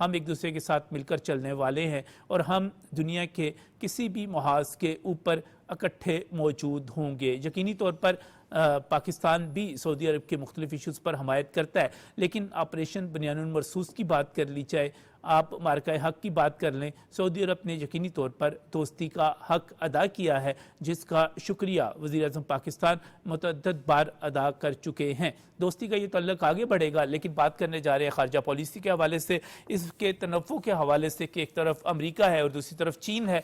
ہم ایک دوسرے کے ساتھ مل کر چلنے والے ہیں اور ہم دنیا کے کسی بھی محاذ کے اوپر اکٹھے موجود ہوں گے۔ یقینی طور پر پاکستان بھی سعودی عرب کے مختلف ایشوز پر حمایت کرتا ہے، لیکن آپریشن بنیان المرصوص کی بات کر لی جائے، آپ مارکہ حق کی بات کر لیں، سعودی عرب نے یقینی طور پر دوستی کا حق ادا کیا ہے، جس کا شکریہ وزیر اعظم پاکستان متعدد بار ادا کر چکے ہیں۔ دوستی کا یہ تعلق آگے بڑھے گا، لیکن بات کرنے جا رہے ہیں خارجہ پالیسی کے حوالے سے، اس کے تنوع کے حوالے سے کہ ایک طرف امریکہ ہے اور دوسری طرف چین ہے۔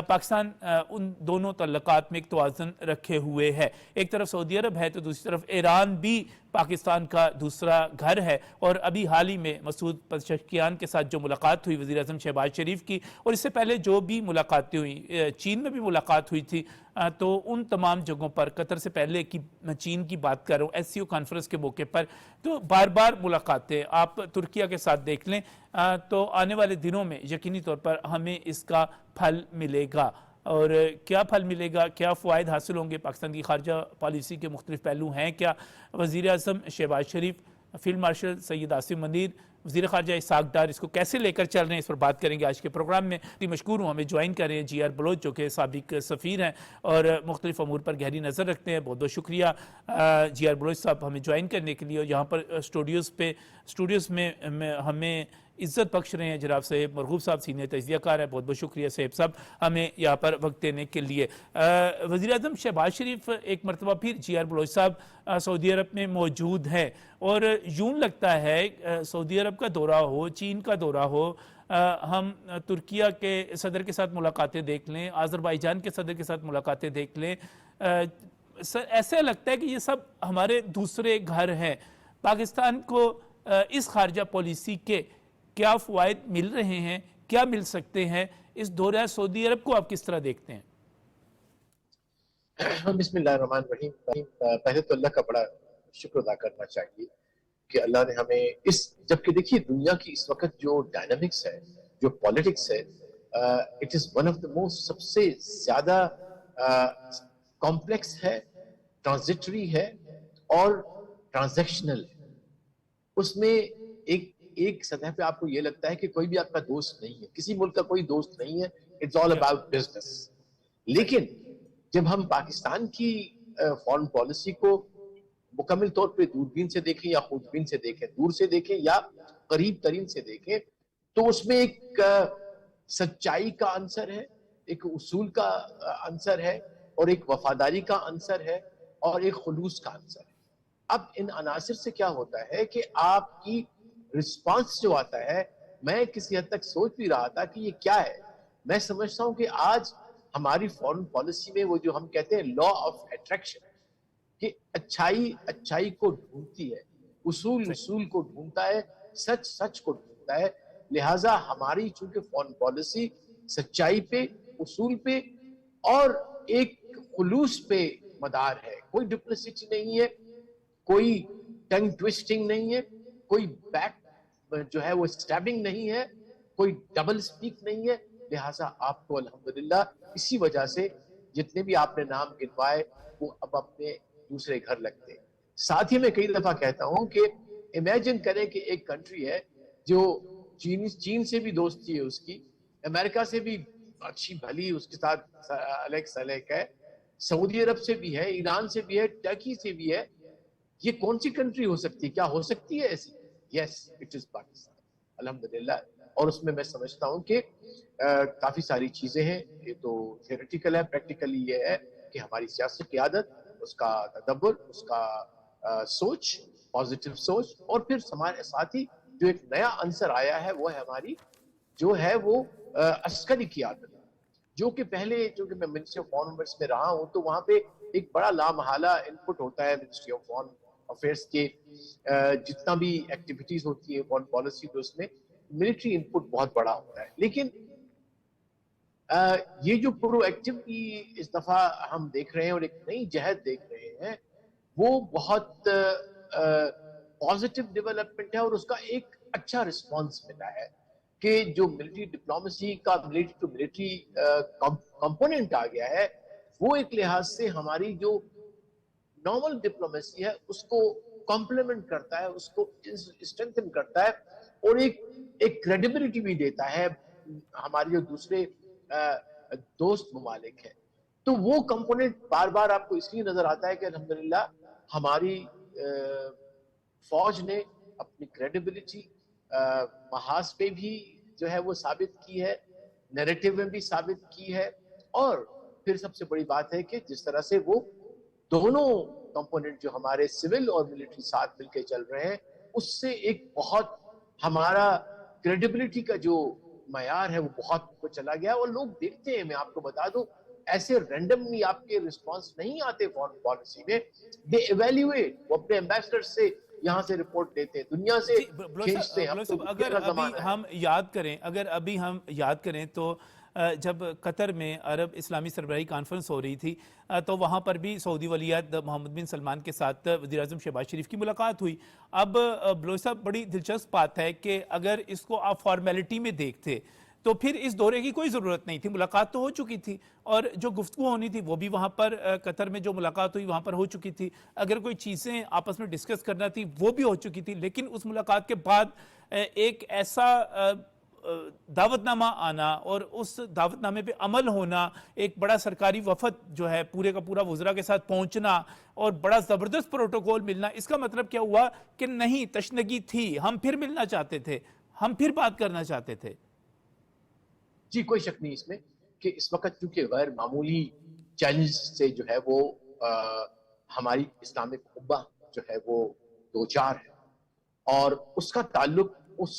پاکستان ان دونوں تعلقات میں ایک توازن رکھے ہوئے ہے، ایک طرف سعودی عرب ہے تو دوسری طرف ایران بھی پاکستان کا دوسرا گھر ہے، اور ابھی حال ہی میں مسعود پزشکیان کے ساتھ جو ملاقات ہوئی وزیر اعظم شہباز شریف کی، اور اس سے پہلے جو بھی ملاقاتیں ہوئی، چین میں بھی ملاقات ہوئی تھی، تو ان تمام جگہوں پر قطر سے پہلے کی میں چین کی بات کر رہا ہوں، ایس سی او کانفرنس کے موقع پر، تو بار بار ملاقاتیں آپ ترکیہ کے ساتھ دیکھ لیں، تو آنے والے دنوں میں یقینی طور پر ہمیں اس کا پھل ملے گا۔ اور کیا پھل ملے گا، کیا فوائد حاصل ہوں گے، پاکستان کی خارجہ پالیسی کے مختلف پہلو ہیں کیا، وزیر اعظم شہباز شریف، فیلڈ مارشل سید عاصم منیر، وزیر خارجہ اسحاق ڈار اس کو کیسے لے کر چل رہے ہیں، اس پر بات کریں گے آج کے پروگرام میں۔ مشکور ہوں ہمیں جوائن کر رہے ہیں جی آر بلوچ، جو کہ سابق سفیر ہیں اور مختلف امور پر گہری نظر رکھتے ہیں۔ بہت بہت شکریہ جی آر بلوچ صاحب ہمیں جوائن کرنے کے لیے، اور یہاں پر اسٹوڈیوز میں ہمیں عزت بخش رہے ہیں جناب صاحب مرغوب صاحب، سینئر تجزیہ کار ہے۔ بہت بہت شکریہ صاحب صاحب ہمیں یہاں پر وقت دینے کے لیے۔ وزیر اعظم شہباز شریف ایک مرتبہ پھر جی آر بلوچ صاحب سعودی عرب میں موجود ہیں، اور یوں لگتا ہے سعودی عرب کا دورہ ہو، چین کا دورہ ہو، ہم ترکیہ کے صدر کے ساتھ ملاقاتیں دیکھ لیں، آذربائیجان کے صدر کے ساتھ ملاقاتیں دیکھ لیں، ایسا لگتا ہے کہ یہ سب ہمارے دوسرے گھر ہیں۔ پاکستان کو اس خارجہ پالیسی کے کیا فوائد مل رہے ہیں، کیا مل سکتے ہیں، اس دورہ سعودی عرب کو آپ کس طرح دیکھتے ہیں؟ بسم اللہ الرحمن الرحیم۔ پہلے تو اللہ کا بڑا شکر ادا کرنا چاہیے کہ اللہ نے ہمیں جبکہ دیکھیے دنیا کی اس وقت جو ڈائنامکس ہے، جو پالیٹکس ہے، it is one of the most, سب سے زیادہ کمپلیکس ہے، ٹرانزٹری ہے اور ٹرانزیکشنل ہے۔ اس میں ایک سطح پہ آپ کو یہ لگتا ہے کہ کوئی بھی آپ کا دوست نہیں ہے، کسی ملک کا کوئی دوست نہیں ہے، اٹس آل اباؤٹ بزنس۔ لیکن جب ہم پاکستان کی فارن پالیسی کو مکمل طور پہ دوربین سے دیکھیں یا خودبین سے دیکھیں، دور سے دیکھیں یا قریب ترین سے دیکھیں، تو اس میں ایک سچائی کا عنصر ہے، ایک اصول کا عنصر ہے، اور ایک وفاداری کا عنصر ہے، اور ایک خلوص کا عنصر ہے۔ اب ان عناصر سے کیا ہوتا ہے کہ آپ کی رسپانس جو آتا ہے، میں کسی حد تک سوچ بھی رہا تھا کہ یہ کیا ہے۔ میں سمجھتا ہوں کہ آج ہماری فارن پالیسی میں وہ جو ہم کہتے ہیں لا آف اٹریکشن، کہ اچھائی کو ڈھونڈتی ہے، اصول کو ڈھونڈتا ہے، سچ کو ڈھونڈتا ہے۔ لہٰذا ہماری چونکہ فارن پالیسی سچائی پہ، اصول پہ اور ایک خلوص پہ مدار ہے، کوئی ڈپلسٹی نہیں ہے، کوئی ٹنگ ٹویسٹنگ نہیں ہے، کوئی بیک جو ہے وہ سٹیبنگ نہیں ہے، کوئی ڈبل سپیک نہیں ہے۔ لہٰذا آپ کو الحمدللہ اسی وجہ سے جتنے بھی آپ نے نام گنوائے وہ اب اپنے دوسرے گھر لگتے ہیں۔ ساتھ ہی میں کئی دفعہ کہتا ہوں کہ امیجن کریں کہ ایک کنٹری ہے جو چین سے بھی دوستی ہے اس کی، امریکہ سے بھی اچھی بھلی اس کے ساتھ الیک سلیک ہے، سعودی عرب سے بھی ہے، ایران سے بھی ہے، ٹرکی سے بھی ہے۔ یہ کون سی کنٹری ہو سکتی ہے؟ کیا ہو سکتی ہے ایسی؟ یس، اٹ از پاکستان الحمدللہ۔ اور اس میں سمجھتا ہوں کہ کافی ساری چیزیں ہیں، یہ تو تھیوریٹیکل ہے، پریکٹیکلی یہ ہے کہ ہماری سیاسی قیادت، اس کا تدبر، اس کا سوچ، پازیٹیو سوچ، اور پھر ہمارے ساتھ ہی جو ایک نیا عنصر آیا ہے وہ ہے ہماری جو ہے وہ عسکری قیادت، جو کہ پہلے چونکہ میں منسٹری آف فارن افیئرس میں رہا ہوں تو وہاں پہ ایک بڑا لامحالہ انپٹ ہوتا ہے منسٹری آف فارن افیئرس کے، جتنا بھی ایکٹیویٹیز ہوتی ہے فارن پالیسی تو اس میں ملٹری انپٹ بہت بڑا ہوتا ہے۔ لیکن یہ جو پرو ایکٹیوٹی اس دفعہ ہم دیکھ رہے ہیں اور ایک نئی جہد دیکھ رہے ہیں، وہ بہت پازیٹیو ڈیولپمنٹ ہے، اور اس کا ایک اچھا رسپانس ملا ہے کہ جو ملٹری ڈپلومیسی کا ملٹری ٹو ملٹری کمپوننٹ آ گیا ہے، وہ ایک لحاظ سے ہماری جو نارمل ڈپلومیسی ہے اس کو کمپلیمنٹ کرتا ہے، اس کو اسٹرینتھن کرتا ہے، اور ایک کریڈیبلٹی بھی دیتا ہے ہمارے جو دوسرے دوست ممالک ہیں. تو وہ کمپوننٹ بار بار آپ کو اس لیے نظر آتا ہے کہ الحمدللہ ہماری فوج نے اپنی کریڈیبلٹی محاذ پہ بھی جو ہے وہ ثابت کی ہے, نیریٹو میں بھی ثابت کی ہے, اور پھر سب سے بڑی بات ہے کہ جس طرح سے وہ دونوں کمپوننٹ جو ہمارے سول اور ملٹری ساتھ مل کے چل رہے ہیں, اس سے ایک بہت ہمارا کریڈیبلٹی کا جو معیار ہے وہ بہت چلا گیا. اور لوگ دیکھتے ہیں, میں آپ کو بتا دوں, ایسے رینڈملی آپ کے رسپانس نہیں آتے فورن پالیسی میں, دے ایویلیویٹ, وہ اپنے ایمبیسڈر سے یہاں سے رپورٹ دیتے ہیں, دنیا سے کھینچتے ہیں. اگر ابھی ہم یاد کریں تو جب قطر میں عرب اسلامی سربراہی کانفرنس ہو رہی تھی تو وہاں پر بھی سعودی ولیعہد محمد بن سلمان کے ساتھ وزیر اعظم شہباز شریف کی ملاقات ہوئی. اب بلوچ صاحب, بڑی دلچسپ بات ہے کہ اگر اس کو آپ فارمیلٹی میں دیکھتے تو پھر اس دورے کی کوئی ضرورت نہیں تھی, ملاقات تو ہو چکی تھی, اور جو گفتگو ہونی تھی وہ بھی وہاں پر قطر میں جو ملاقات ہوئی وہاں پر ہو چکی تھی, اگر کوئی چیزیں آپس میں ڈسکس کرنا تھی وہ بھی ہو چکی تھی. لیکن اس ملاقات کے بعد ایک ایسا دعوت نامہ آنا اور اس دعوت نامے پہ عمل ہونا, ایک بڑا سرکاری وفد جو ہے پورے کا پورا وزراء کے ساتھ پہنچنا اور بڑا زبردست پروٹوکول ملنا, اس کا مطلب کیا ہوا کہ نہیں, تشنگی تھی, ہم پھر ملنا چاہتے تھے, ہم پھر بات کرنا چاہتے تھے. جی کوئی شک نہیں اس میں کہ اس وقت چونکہ غیر معمولی چیلنج سے جو ہے وہ ہماری اسلامک امہ جو ہے وہ دوچار ہے, اور اس کا تعلق اس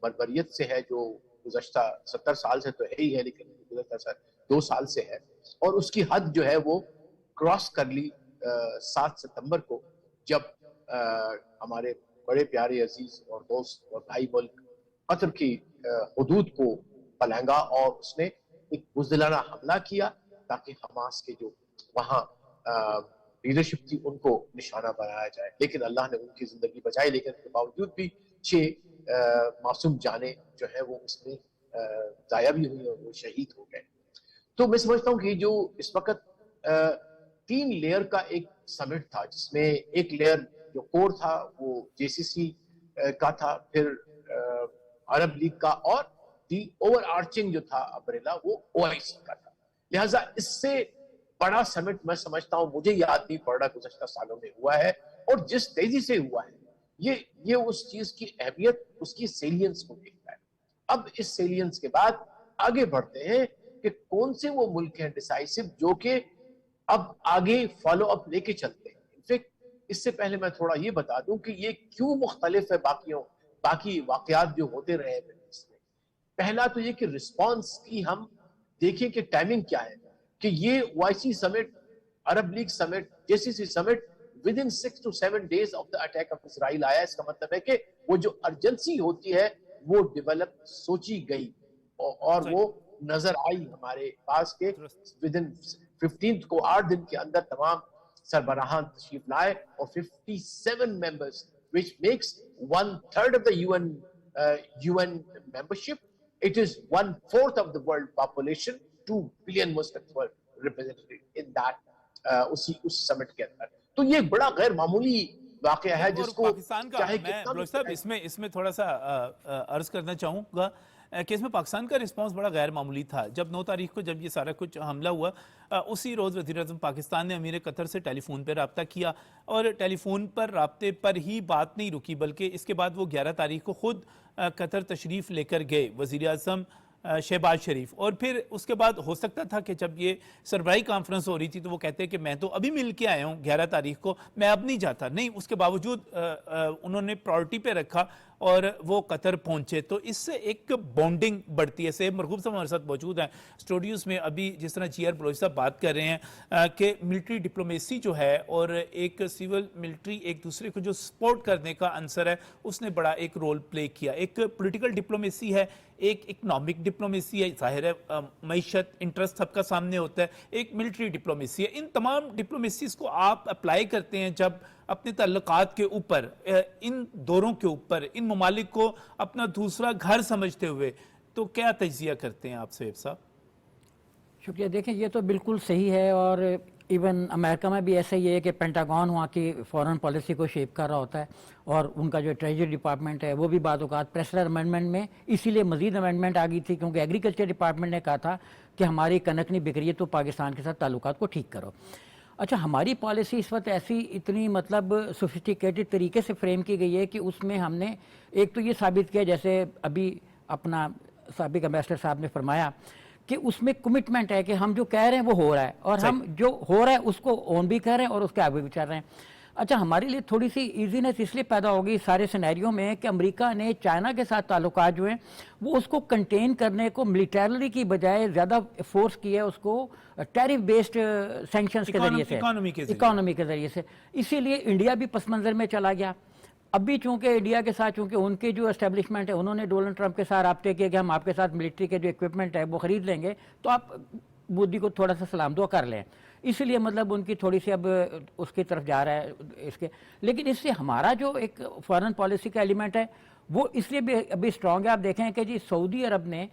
بربریت سے ہے جو گزشتہ 70 سال سے تو ہے ہی ہے, لیکن گزشتہ 2 سال سے ہے, اور اس کی حد جو ہے وہ کراس کر لی 7 ستمبر کو, جب ہمارے بڑے پیارے عزیز اور دوست اور بھائی ملک قطر کی حدود کو پلنگا اور اس نے ایک بزدلانہ حملہ کیا تاکہ حماس کے جو وہاں لیڈرشپ تھی ان کو نشانہ بنایا جائے. لیکن اللہ نے ان کی زندگی بچائی, لیکن اس کے باوجود بھی 6 معصوم جانیں جو ہے وہ اس میں ضائع بھی ہوئی اور وہ شہید ہو گئے. تو میں سمجھتا ہوں کہ جو اس وقت 3 لیئر کا ایک سمٹ تھا, جس میں ایک لیئر جو کور تھا وہ JCC کا تھا, پھر عرب لیگ کا, اور دی اوور آرچنگ جو تھا امبریلا وہ OIC کا تھا. لہٰذا اس سے بڑا سمٹ میں سمجھتا ہوں, مجھے یاد نہیں پڑ رہا گزشتہ سالوں میں ہوا ہے, اور جس تیزی سے ہوا ہے یہ اس چیز کی اہمیت, اس کی سیلینس کو دیکھتا ہے. اب اس سیلینس کے بعد آگے بڑھتے ہیں کہ کون سے وہ ملک ہیں ڈیسائیسو جو کہ اب آگے فالو اپ لے کے چلتے ہیں. انفیکٹ اس سے پہلے میں تھوڑا یہ بتا دوں کہ یہ کیوں مختلف ہے باقی واقعات جو ہوتے رہے ہیں. پہلا تو یہ کہ رسپانس کی ہم دیکھیں کہ ٹائمنگ کیا ہے, کہ یہ OIC summit, Arab league summit, JCC summit within 6 to 7 days of the attack of Israel آیا. اس کا مطلب ہے کہ وہ جو ارجنسی ہوتی ہے وہ ڈیولپ سوچی گئی اور وہ نظر آئی ہمارے پاس کے within 15th کو 8 دن کے اندر تمام سربراہان تشریف لائے, اور 57 members which makes 1/3 of the UN membership. It is 1/4 of the world population, 2 billion Muslims were represented in that اس سمٹ کے اندر. تو یہ بڑا غیر معمولی واقعہ ہے جس کو پاکستان کا, میں اس میں تھوڑا سا عرض کرنا چاہوں گا کہ اس میں پاکستان کا رسپانس بڑا غیر معمولی تھا. جب 9 تاریخ کو جب یہ سارا کچھ حملہ ہوا, اسی روز وزیر اعظم پاکستان نے امیر قطر سے ٹیلی فون پہ رابطہ کیا, اور ٹیلی فون پر رابطے پر ہی بات نہیں رکی, بلکہ اس کے بعد وہ 11 تاریخ کو خود قطر تشریف لے کر گئے وزیر اعظم شہباز شریف. اور پھر اس کے بعد ہو سکتا تھا کہ جب یہ سربراہی کانفرنس ہو رہی تھی تو وہ کہتے کہ میں تو ابھی مل کے آیا ہوں 11 تاریخ کو, میں اب نہیں جاتا. نہیں, اس کے باوجود انہوں نے پرائورٹی پہ رکھا اور وہ قطر پہنچے. تو اس سے ایک بونڈنگ بڑھتی ہے. سیب مرغوب صاحب ہمارے ساتھ موجود ہیں اسٹوڈیوز میں, ابھی جس طرح GR بلوچ صاحب بات کر رہے ہیں کہ ملٹری ڈپلومیسی جو ہے اور ایک سیول ملٹری ایک دوسرے کو جو سپورٹ کرنے کا عنصر ہے, اس نے بڑا ایک رول پلے کیا. ایک پولیٹیکل ڈپلومیسی ہے, ایک اکنامک ڈپلومیسی ہے, ظاہر ہے معیشت انٹرسٹ سب کا سامنے ہوتا ہے, ایک ملٹری ڈپلومیسی ہے. ان تمام ڈپلومیسیز کو آپ اپلائی کرتے ہیں جب اپنے تعلقات کے اوپر, ان دوروں کے اوپر, ان ممالک کو اپنا دوسرا گھر سمجھتے ہوئے, تو کیا تجزیہ کرتے ہیں آپ سہیب صاحب؟ شکریہ. دیکھیں یہ تو بالکل صحیح ہے, اور ایون امریکہ میں بھی ایسا ہی ہے کہ پینٹاگون وہاں کی فورن پالیسی کو شیپ کر رہا ہوتا ہے، اور ان کا جو ٹریجری ڈپارٹمنٹ ہے وہ بھی بعض اوقات پریسلر امینڈمنٹ میں اسی لیے مزید امینڈمنٹ آ گئی تھی کیونکہ ایگریکلچر ڈپارٹمنٹ نے کہا تھا کہ ہماری کنک نہیں بک رہی ہے تو پاکستان کے ساتھ تعلقات کو ٹھیک کرو۔ اچھا، ہماری پالیسی اس وقت ایسی اتنی مطلب سوفسٹیکیٹڈ طریقے سے فریم کی گئی ہے کہ اس میں ہم نے ایک تو یہ ثابت کیا، جیسے ابھی اپنا سابق امبیسڈر صاحب نے فرمایا کہ اس میں کمٹمنٹ ہے کہ ہم جو کہہ رہے ہیں وہ ہو رہا ہے، اور ہم جو ہو رہا ہے اس کو اون بھی کر رہے ہیں اور اس کے آگے بھی چل رہے ہیں۔ اچھا، ہمارے لیے تھوڑی سی ایزینس اس لیے پیدا ہوگی سارے سینیریو میں کہ امریکہ نے چائنا کے ساتھ تعلقات جو ہیں وہ اس کو کنٹین کرنے کو ملیٹرلی کی بجائے زیادہ فورس کیا ہے اس کو ٹیرف بیسڈ سینکشنز کے ذریعے سے، اکانومی کے ذریعے سے، اسی لیے انڈیا بھی پس منظر میں چلا گیا۔ اب بھی چونکہ انڈیا کے ساتھ چونکہ ان کے جو اسٹیبلشمنٹ ہے انہوں نے ڈونلڈ ٹرمپ کے ساتھ رابطے کیے کہ ہم آپ کے ساتھ ملٹری کے جو اکوپمنٹ ہے وہ خرید لیں گے، تو آپ مودی کو تھوڑا سا سلام دعا کر لیں، اسی لیے مطلب ان کی تھوڑی سی اب اس کی طرف جا رہا ہے اس کے۔ لیکن اس سے ہمارا جو ایک فارن پالیسی کا ایلیمنٹ ہے وہ اس لیے بھی ابھی اسٹرانگ ہے۔ آپ دیکھیں کہ جی سعودی عرب نے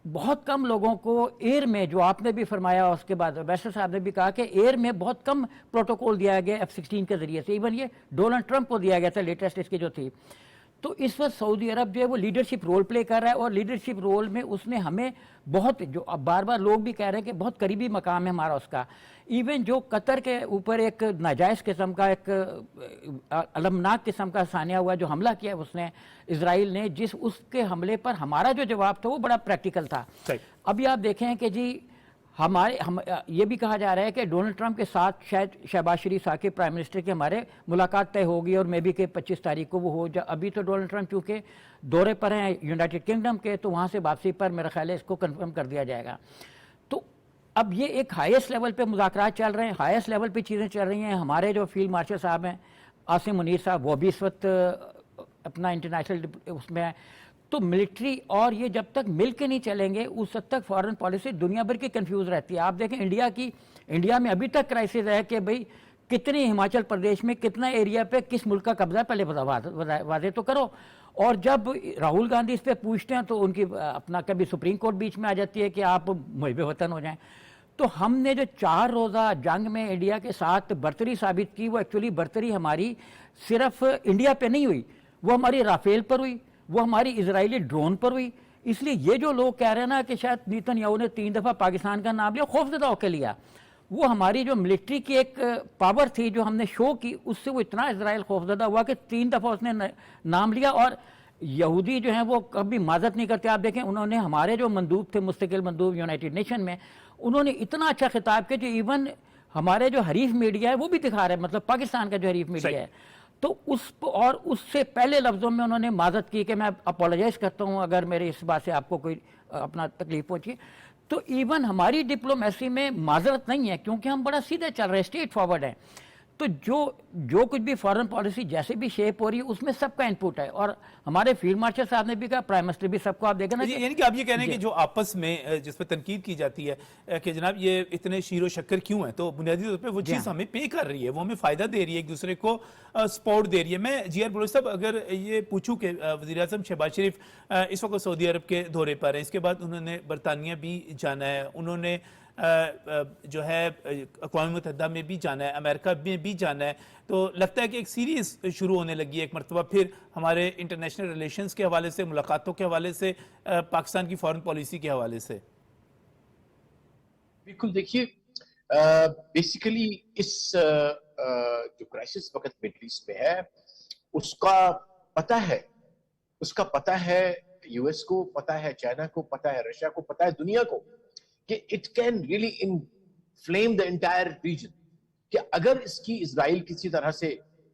بہت کم لوگوں کو ایئر میں، جو آپ نے بھی فرمایا اس کے بعد ویسٹر صاحب نے بھی کہا کہ ایئر میں بہت کم پروٹوکول دیا گیا F-16 کے ذریعے سے، ایون یہ ڈونلڈ ٹرمپ کو دیا گیا تھا لیٹسٹ اس کی جو تھی۔ تو اس وقت سعودی عرب جو ہے وہ لیڈرشپ رول پلے کر رہا ہے، اور لیڈرشپ رول میں اس نے ہمیں بہت، جو اب بار بار لوگ بھی کہہ رہے ہیں کہ بہت قریبی مقام ہے ہمارا اس کا۔ ایون جو قطر کے اوپر ایک ناجائز قسم کا، ایک المناک قسم کا ثانیہ ہوا جو حملہ کیا اس نے اسرائیل نے، جس اس کے حملے پر ہمارا جو جواب تھا وہ بڑا پریکٹیکل تھا۔ ابھی آپ دیکھیں کہ جی یہ بھی کہا جا رہا ہے کہ ڈونلڈ ٹرمپ کے ساتھ شاید شہباز شریف ثاقب پرائم منسٹر کے ہمارے ملاقات طے ہوگی، اور میں بھی کہ 25 تاریخ کو وہ ہو جا۔ ابھی تو ڈونلڈ ٹرمپ چونکہ دورے پر ہیں یونائٹڈ کنگڈم کے، تو وہاں سے واپسی پر میرا خیال ہے اس کو کنفرم کر دیا جائے گا۔ تو اب یہ ایک ہائیسٹ لیول پہ مذاکرات چل رہے ہیں، ہائیسٹ لیول پہ چیزیں چل رہی ہیں۔ ہمارے جو فیلڈ مارشل صاحب ہیں عاصم منیر صاحب، وہ بھی اس وقت اپنا انٹرنیشنل اس میں ہے۔ تو ملٹری اور یہ جب تک مل کے نہیں چلیں گے اس وقت تک فارن پالیسی دنیا بھر کی کنفیوز رہتی ہے۔ آپ دیکھیں انڈیا میں ابھی تک کرائسس ہے کہ بھئی کتنی ہماچل پردیش میں کتنا ایریا پہ کس ملک کا قبضہ ہے، پہلے واضح تو کرو۔ اور جب راہل گاندھی اس پہ پوچھتے ہیں تو ان کی اپنا کبھی سپریم کورٹ بیچ میں آ جاتی ہے کہ آپ محب وطن ہو جائیں۔ تو ہم نے جو 4 روزہ جنگ میں انڈیا کے ساتھ برتری ثابت کی، وہ ایکچولی برتری ہماری صرف انڈیا پہ نہیں ہوئی، وہ ہماری رافیل پر ہوئی، وہ ہماری اسرائیلی ڈرون پر ہوئی۔ اس لیے یہ جو لوگ کہہ رہے ہیں نا کہ شاید نیتن یاہو نے 3 دفعہ پاکستان کا نام لیا، خوفزدہ ہو کے لیا، وہ ہماری جو ملٹری کی ایک پاور تھی جو ہم نے شو کی، اس سے وہ اتنا اسرائیل خوفزدہ ہوا کہ 3 دفعہ اس نے نام لیا۔ اور یہودی جو ہیں وہ کبھی معذرت نہیں کرتے۔ آپ دیکھیں انہوں نے ہمارے جو مندوب تھے، مستقل مندوب یونائٹڈ نیشن میں، انہوں نے اتنا اچھا خطاب کیا جو ایون ہمارے جو حریف میڈیا ہے وہ بھی دکھا رہے ہیں، مطلب پاکستان کا جو حریف میڈیا ہے۔ تو اس سے پہلے لفظوں میں انہوں نے معذرت کی کہ میں اپولوجائز کرتا ہوں اگر میرے اس بات سے آپ کو کوئی اپنا تکلیف پہنچی۔ تو ایون ہماری ڈپلومیسی میں معذرت نہیں ہے کیونکہ ہم بڑا سیدھے چل رہے ہیں، اسٹریٹ فارورڈ ہیں۔ تو جو کچھ بھی فارن پالیسی جیسے بھی شیپ ہو رہی ہے اس میں سب کا انپوٹ ہے، اور ہمارے فیلڈ مارشل صاحب نے بھی کہا، پرائم منسٹر بھی، سب کو آپ دیکھیں نا، یعنی کہ آپ یہ کہہ رہے ہیں کہ جو آپس میں جس پہ تنقید کی جاتی ہے کہ جناب یہ اتنے شیر و شکر کیوں ہیں، تو بنیادی طور پہ وہ چیز ہمیں پے کر رہی ہے، وہ ہمیں فائدہ دے رہی ہے، ایک دوسرے کو سپورٹ دے رہی ہے۔ میں جی آر بلوچ صاحب اگر یہ پوچھوں کہ وزیر اعظم شہباز شریف اس وقت سعودی عرب کے دورے پر ہیں، اس کے بعد انہوں نے برطانیہ بھی جانا ہے، انہوں نے جو ہے اقوام متحدہ میں بھی جانا ہے، امریکہ میں بھی جانا ہے، تو لگتا ہے کہ ایک سیریز شروع ہونے لگی ہے ایک مرتبہ پھر ہمارے انٹرنیشنل ریلیشنز کے حوالے سے، ملاقاتوں کے حوالے سے، پاکستان کی فارن پالیسی کے حوالے سے۔ بالکل، دیکھیے بیسیکلی اس جو کرائسس وقت مڈل ایسٹ میں ہے اس کا پتہ ہے یو ایس کو، پتہ ہے چائنا کو، پتہ ہے رشیا کو، پتہ ہے دنیا کو کہ it can really انفلیم the entire region, کہ اگر اس کی اسرائیل کسی طرح سے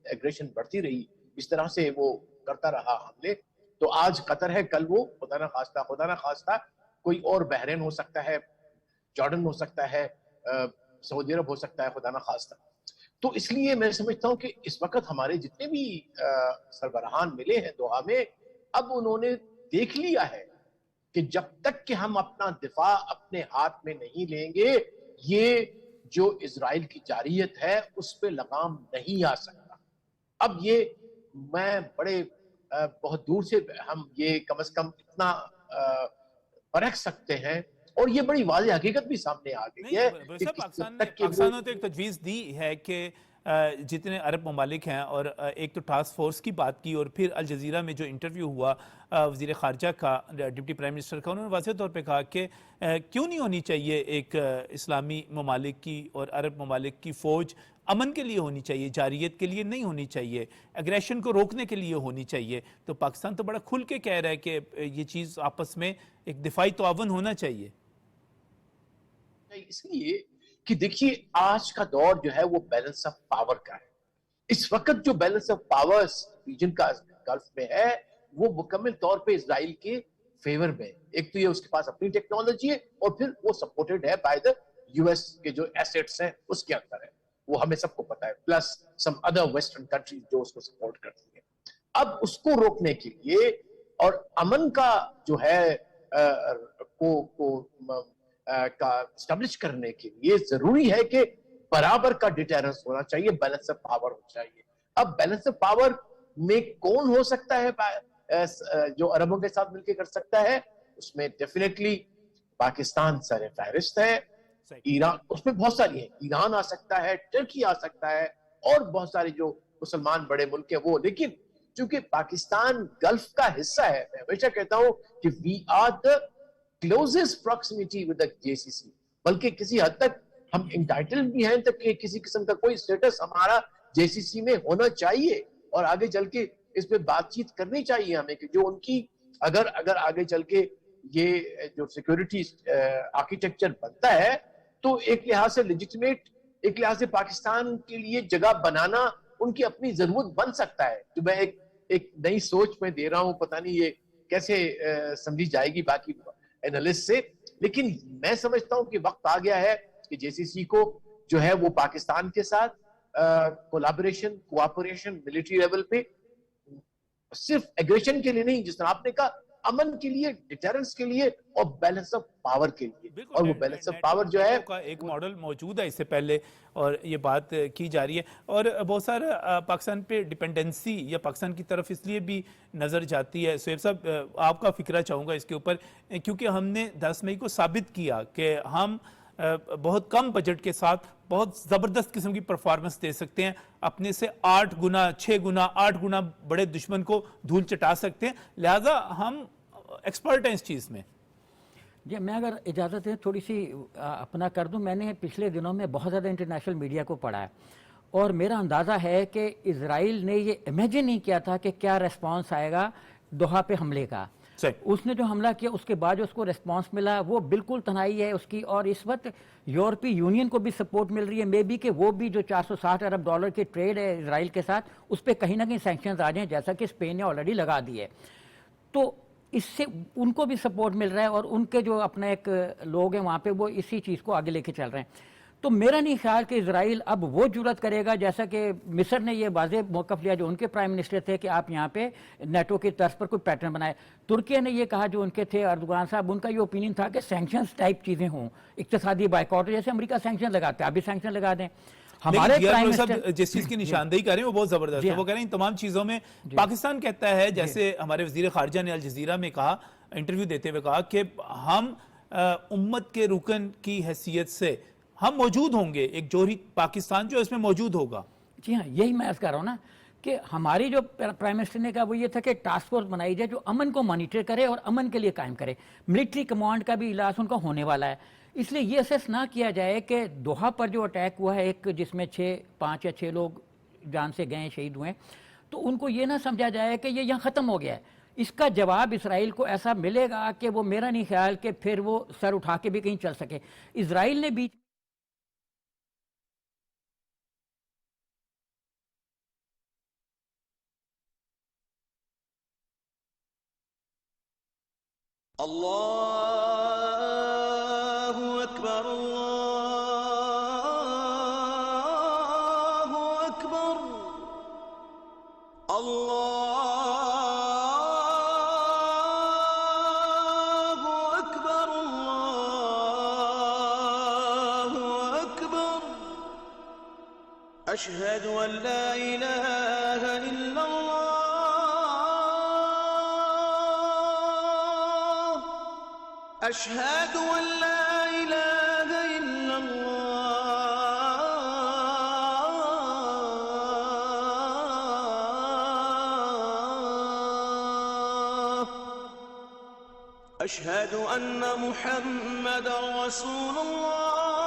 ایگریشن بڑھتی رہی، اس طرح سے وہ کرتا رہا حملے، تو آج قطر ہے، کل وہ خدا نہ خواستہ کوئی اور بحرین ہو سکتا ہے، جارڈن ہو سکتا ہے، سعودی عرب ہو سکتا ہے، خدا نہ خواستہ۔ تو اس لیے میں سمجھتا ہوں کہ اس وقت ہمارے جتنے بھی سربراہان ملے ہیں دوحہ میں، اب انہوں نے دیکھ لیا ہے کہ جب تک کہ ہم اپنا دفاع اپنے ہاتھ میں نہیں لیں گے، یہ جو اسرائیل کی جارحیت ہے اس پہ لگام نہیں آ سکتا۔ اب یہ میں بہت دور سے ہم یہ کم از کم اتنا پرکھ سکتے ہیں اور یہ بڑی واضح حقیقت بھی سامنے آ گئی ہے نہیں کہ صاحب، کس پاکستان حد نے تک کہ وہ پاکستان نے تو ایک تجویز دی ہے کہ جتنے عرب ممالک ہیں، اور ایک تو ٹاسک فورس کی بات کی، اور پھر الجزیرہ میں جو انٹرویو ہوا وزیر خارجہ کا، ڈپٹی پرائم منسٹر کا، انہوں نے واضح طور پہ کہا کہ کیوں نہیں ہونی چاہیے ایک اسلامی ممالک کی اور عرب ممالک کی فوج امن کے لیے ہونی چاہیے، جارحیت کے لیے نہیں ہونی چاہیے، اگریشن کو روکنے کے لیے ہونی چاہیے. تو پاکستان تو بڑا کھل کے کہہ رہا ہے کہ یہ چیز آپس میں ایک دفاعی تعاون ہونا چاہیے. اس لیے کہ دیکھیے آج کا دور جو ہے وہ بیلنس آف پاور کا ہے. اس وقت جو بیلنس آف پاور ریجن کا گلف میں ہے وہ مکمل طور پہ اسرائیل کے فیور میں. ایک تو یہ اس کے پاس اپنی ٹیکنالوجی ہے، اور پھر وہ سپورٹڈ ہے بائی دا یو ایس کے جو ایسیٹس ہیں اس کے اندر ہے، وہ ہمیں سب کو پتا ہے، plus some other western countries جو اس کو سپورٹ کرتی ہیں. اب اس کو روکنے کے لیے اور امن کا جو ہے کا اسٹیبلش کرنے کے لیے ضروری ہے کہ برابر کا ڈیٹرنس ہونا چاہیے، بیلنس آف پاور ہونا چاہیے. اب بیلنس آف پاور میں کون ہو سکتا ہے جو عربوں کے ساتھ مل کے کر سکتا ہے؟ اس میں ڈیفینیٹلی پاکستان سر فہرست ہے. ایران اس میں بہت ساری ہیں، ایران آ سکتا ہے، ترکی آ سکتا ہے، اور بہت سارے جو مسلمان بڑے ملک ہیں وہ. لیکن چونکہ پاکستان گلف کا حصہ ہے، میں ہمیشہ کہتا ہوں کہ we are the closest proximity with the JCC، بلکہ کسی حد تک ہم انٹائٹل بھی ہیں تک کہ کسی قسم کا کوئی سٹیٹس ہمارا JCC میں ہونا چاہیے، اور آگے چل کے اس پہ بات چیت کرنی چاہیے ہمیں کہ جو ان کی اگر آگے چل کے یہ جو سیکورٹی آرکیٹیکچر بنتا ہے تو ایک لحاظ سے لیجٹیمیٹ، ایک لحاظ سے پاکستان کے لیے جگہ بنانا ان کی اپنی ضرورت بن سکتا ہے. جو میں ایک نئی سوچ میں دے رہا ہوں، پتہ نہیں یہ کیسے سمجھی جائے گی باقی اینالسٹ سے، لیکن میں سمجھتا ہوں کہ وقت آ گیا ہے کہ JCC کو جو ہے وہ پاکستان کے ساتھ کولابریشن، کوآپریشن ملٹری لیول پہ، صرف ایگریشن کے لیے نہیں، جس طرح آپ نے کہا، امن کے لیے، ڈیٹرنس کے لیے، اور بیلنس آف پاور کے لیے. اور وہ بیلنس آف پاور جو ہے کا ایک ماڈل موجود ہے اس سے پہلے، اور یہ بات کی جا رہی ہے. اور بہت سارا پاکستان پہ ڈیپینڈنسی یا پاکستان کی طرف اس لیے بھی نظر جاتی ہے. سہیب صاحب آپ کا فکرہ چاہوں گا اس کے اوپر، کیونکہ ہم نے 10 مئی کو ثابت کیا کہ ہم بہت کم بجٹ کے ساتھ بہت زبردست قسم کی پرفارمنس دے سکتے ہیں، اپنے سے 8 گنا 6 گنا 8 گنا بڑے دشمن کو دھول چٹا سکتے ہیں. لہٰذا ہم ایکسپرٹ ہیں اس چیز میں. جی میں اگر اجازت ہے تھوڑی سی اپنا کر دوں. میں نے پچھلے دنوں میں بہت زیادہ انٹرنیشنل میڈیا کو پڑھا ہے، اور میرا اندازہ ہے کہ اسرائیل نے یہ امیجن نہیں کیا تھا کہ کیا ریسپانس آئے گا دوحہ پہ حملے کا. اس نے جو حملہ کیا اس کے بعد جو اس کو ریسپانس ملا وہ بالکل تنہائی ہے اس کی. اور اس وقت یورپی یونین کو بھی سپورٹ مل رہی ہے، مے بی کہ وہ بھی جو $460 ارب کی ٹریڈ ہے اسرائیل کے ساتھ اس پہ کہیں نہ کہیں سینکشنز آ جائیں، جیسا کہ اسپین نے آلریڈی لگا دی ہے. تو اس سے ان کو بھی سپورٹ مل رہا ہے، اور ان کے جو اپنا ایک لوگ ہیں وہاں پہ وہ اسی چیز کو آگے لے کے چل رہے ہیں. تو میرا نہیں خیال کہ اسرائیل اب وہ جرات کرے گا، جیسا کہ مصر نے یہ واضح موقف لیا جو ان کے پرائم منسٹر تھے کہ آپ یہاں پہ نیٹو کی طرز پر کوئی پیٹرن بنائے. ترکیہ نے یہ کہا جو ان کے تھے اردوغان صاحب، ان کا یہ اوپینین تھا کہ سینکشنز ٹائپ چیزیں ہوں، اقتصادی بائیکاٹ، جیسے امریکہ سینکشن لگاتا ہے ابھی سینکشن لگا دیں. ہمارے پرائم منسٹر جس چیز کی نشاندہی کر رہے ہیں وہ بہت زبردست ہے. وہ کہہ رہے ہیں ان تمام چیزوں میں پاکستان کہتا ہے، جیسے ہمارے وزیر خارجہ نے الجزیرہ میں کہا، انٹرویو دیتے ہوئے کہا کہ ہم امت کے رکن کی حیثیت سے ہم موجود ہوں گے، ایک جوہری پاکستان جو اس میں موجود ہوگا. جی ہاں، یہی میں عرض کر رہا ہوں نا کہ ہماری جو پرائم منسٹر نے کہا وہ یہ تھا کہ ٹاسک فورس بنائی جائے جو امن کو مانیٹر کرے اور امن کے لیے قائم کرے. ملٹری کمانڈ کا بھی اجلاس ان کا ہونے والا ہے. اس لیے یہ اسیس نہ کیا جائے کہ دوحہ پر جو اٹیک ہوا ہے ایک جس میں 5 یا 6 لوگ جان سے گئے، شہید ہوئے، تو ان کو یہ نہ سمجھا جائے کہ یہ یہاں ختم ہو گیا ہے. اس کا جواب اسرائیل کو ایسا ملے گا کہ وہ میرا نہیں خیال کہ پھر وہ سر اٹھا کے بھی کہیں چل سکے. اسرائیل نے بیچ اللہ اکبر اللہ اکبر اللہ اکبر اللہ اکبر اشہد ان لا الہ الا اللہ أشهد أن لا إله إلا الله أشهد أن محمد رسول الله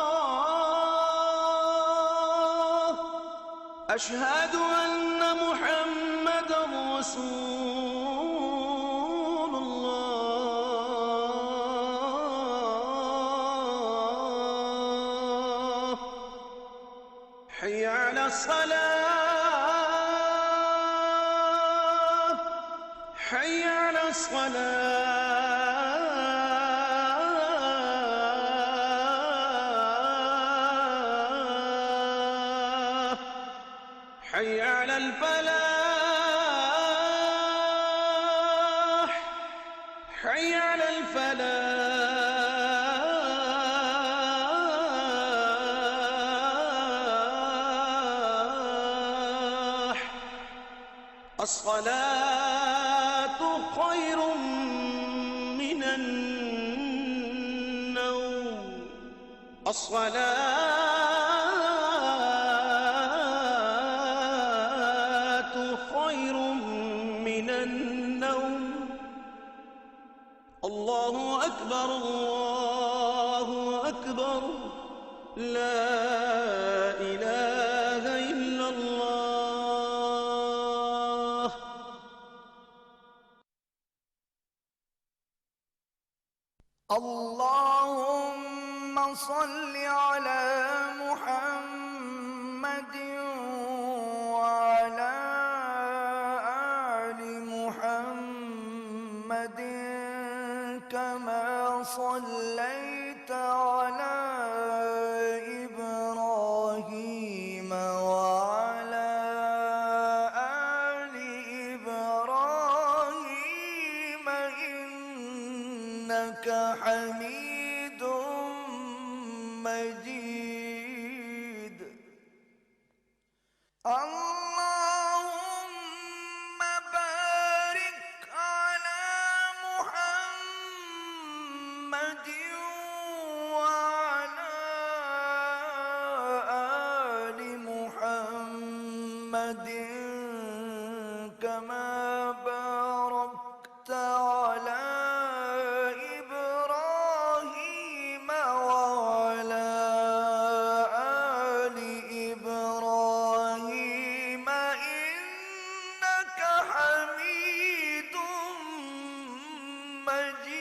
أشهد أن محمد رسول الله حي على الصلاة حي على الصلاة حي على الفلاح حي على الفلاح الصلاة خير من النوم الصلاة خير من النوم الله أكبر الله أكبر لا إله إلا الله اللهم صل على محمد وعلى آل محمد كما صليت على إبراهيم وعلى آل إبراهيم إنك حميد مجيد اللهم بارك على محمد وعلى آل محمد كما باركت على إبراهيم وعلى آل إبراهيم إنك حميد مجيد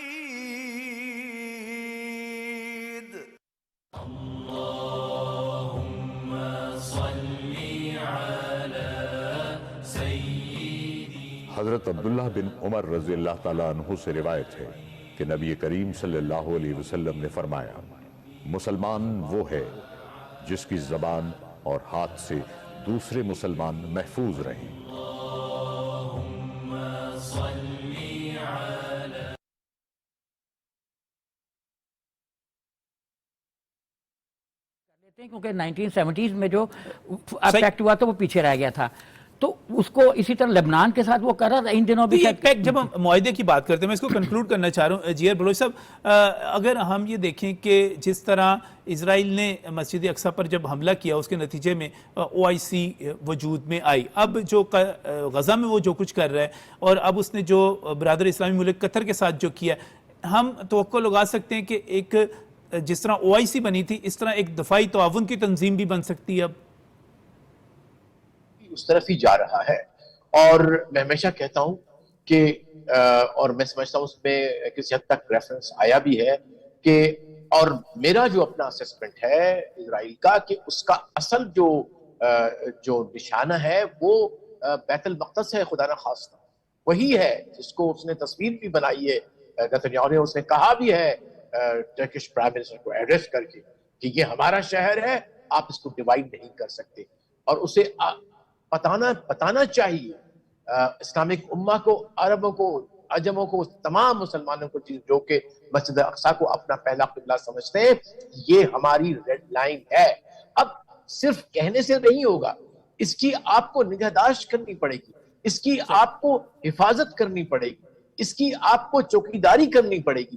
حضرت عبداللہ بن عمر رضی اللہ تعالیٰ عنہ سے روایت ہے کہ نبی کریم صلی اللہ علیہ وسلم نے فرمایا مسلمان وہ ہے جس کی زبان اور ہاتھ سے دوسرے مسلمان محفوظ رہیں۔ کیونکہ 1970s میں جو افیکٹ ہوا تھا وہ پیچھے رہ گیا تھا، تو اس کو اسی طرح لبنان کے ساتھ وہ کر رہا تھا ان دنوں بھی۔ جب ہم معاہدے کی بات کرتے ہیں، میں اس کو کنکلوڈ کرنا چاہ رہا ہوں جیئر بلوچ صاحب، اگر ہم یہ دیکھیں کہ جس طرح اسرائیل نے مسجد اقصیٰ پر جب حملہ کیا اس کے نتیجے میں OIC وجود میں آئی، اب جو غزہ میں وہ جو کچھ کر رہا ہے اور اب اس نے جو برادر اسلامی ملک قطر کے ساتھ جو کیا، ہم توقع لگا سکتے ہیں کہ ایک جس طرح OIC بنی تھی اس طرح ایک دفاعی تعاون کی تنظیم بھی بن سکتی ہے اب؟ اس طرف ہی جا رہا ہے، اور میں ہمیشہ کہتا ہوں کہ اور میں سمجھتا ہوں اس میں کسی حد تک ریفرنس آیا بھی ہے کہ، اور میرا جو اپنا اسسمنٹ ہے اسرائیل کا، کہ اس کا اصل جو نشانہ ہے وہ بیت المقدس ہے، خدا نخواستہ وہی ہے جس کو اس نے تصویر بھی بنائی ہے نتنیاہو نے، اس نے کہا بھی ہے ٹرکش پرائم منسٹر کو ایڈریس کر کے کہ یہ ہمارا شہر ہے، آپ اس کو ڈیوائڈ نہیں کر سکتے، اور اسے بتانا چاہیے اسلامک امہ کو، عربوں کو، عجموں کو، تمام مسلمانوں کو جو کہ مسجد اقصیٰ کو اپنا پہلا قبلہ سمجھتے ہیں، یہ ہماری ریڈ لائن ہے۔ اب صرف کہنے سے نہیں ہوگا، اس کی آپ کو نگہداشت کرنی پڑے گی، اس کی آپ کو حفاظت کرنی پڑے گی، اس کی آپ کو چوکیداری کرنی پڑے گی۔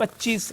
25